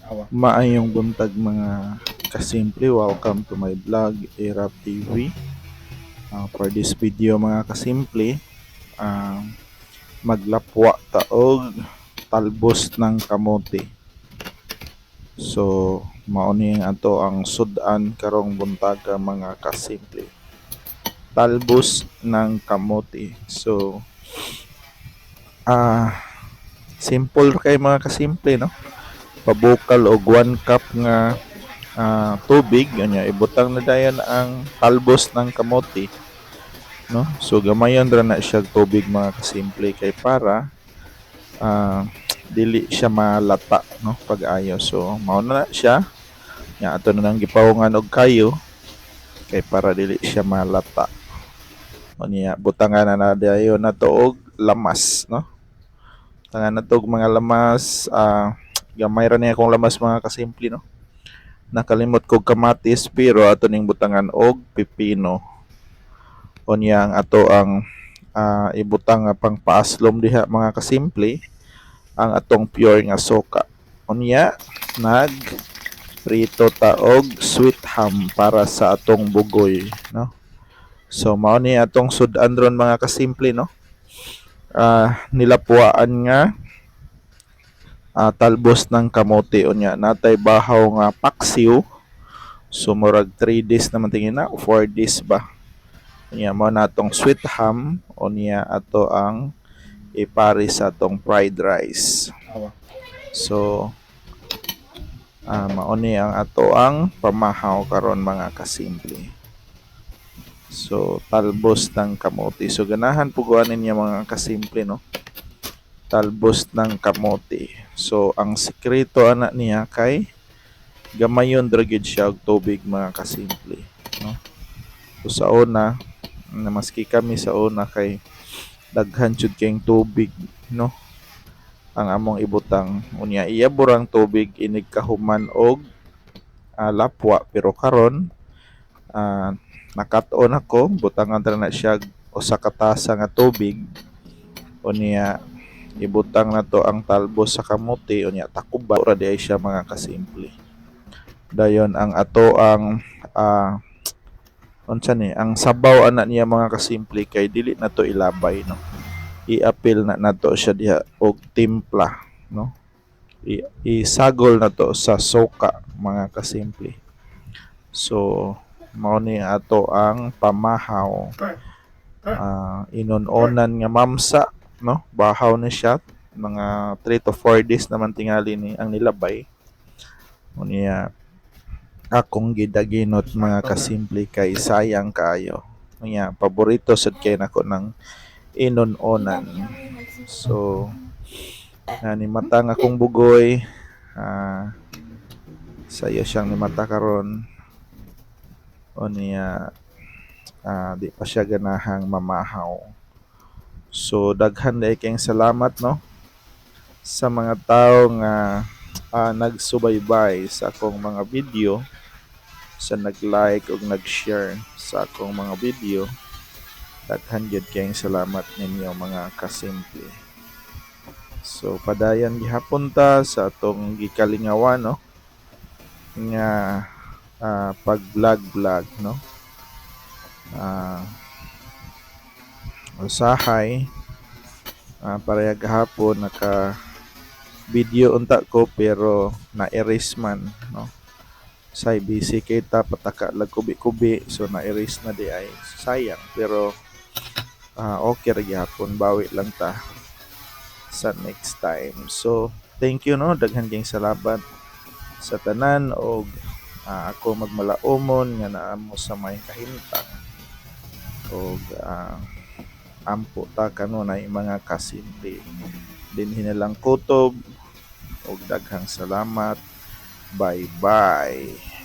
Maayong buntag mga kasimple, welcome to my vlog, Erap TV. For this video mga kasimple, maglapwa taog talbos ng kamote. So, mauni ato ang sudan karong buntaga mga kasimple. Talbos ng kamote. So, simple kay mga kasimple, no? Pabukal og 1 cup nga tubig anya ibutang na dayon ang talbos ng kamote, no? So gamayon ra na siya tubig mga kasimple kay para dili siya malata, no, pag-ayo. So mao na siya nya ato na nang gipahungan og kayo kay para dili siya malata. Unya butangan na dayon nato og lamas, no? Tangan nato og mga lamas, gamay ra niya akong lamas mga kasimple, no? Nakalimot kog kamatis pero ato ning butangan og pipino. Unya ang ato ang ibutang nga pang paaslom diha mga kasimple ang atong pure nga soka. Unya nag prito ta og sweet ham para sa atong bugoy, no? So mao ni atong sudan ron mga kasimple, no? Nilapwaan nga talbos ng kamote. Unya natay bahaw nga paksiw. So murag 3 days naman tingin na, 4 days ba. Unya mo natong sweet ham. Unya ato ang ipari sa atong fried rice. So mauni ang ato ang pamahaw karon mga kasimple. So talbos ng kamote. So ganahan puguanin niya mga kasimple, no? Talbos ng kamote. So ang sekreto ana niya kay gamayon ra gyud siya og tubig mga kasimple, no? So sa una maski kami sa una kay daghan jud kayong tubig, no, ang among ibutang. Unya iya burang tubig inig kahuman og lapwa pero karon nakat-on ako butangan ra na siya usa ka tasa nga tubig. Unya ibutang na to ang talbos sa kamote. Unya takuban ra di siya mga kasimple. Dayon ang ato ang unsa ni ang sabaw ana niya mga kasimple kay dili na to ilabay, no? I-apil na nato siya diha og timpla, no? Isagol na to sa soka mga kasimple. So mao ni ato ang pamahaw. Inon-onan nga mamsa, no? Bahaw na siya mga 3 to 4 days naman tingali ni ang nilabay. Unya akong gidaginot mga kasimple kay sayang kaayo. Unya paborito sad kay nako ng inon-onan. So ni mata nga akong bugoy, sayo siyang ni mata karon. Unya di pa siya ganahang mamahaw. So daghan day kayong salamat, no, sa mga tao nga nagsubaybay sa akong mga video, sa nag-like ug nag-share sa akong mga video. Daghan gyud kayong salamat ninyo mga kasimple. So padayon gihapon ta sa atong gikalingawan, no, nga pag-vlog, no. Usahay parehag gahapon naka video unta ko pero na-erase man, no. Say busy kita pataka lag kubi-kubi so na-erase na di ay sayang pero okay ra gyapon, bawi lang ta sa next time. So thank you, no, daghan kayong salamat sa tanan og ako magmalaumon nga naamo sa may kahimtang og ampo ta kanunay mga kasimple. Dinhi na lang kutob og daghang salamat. Bye bye.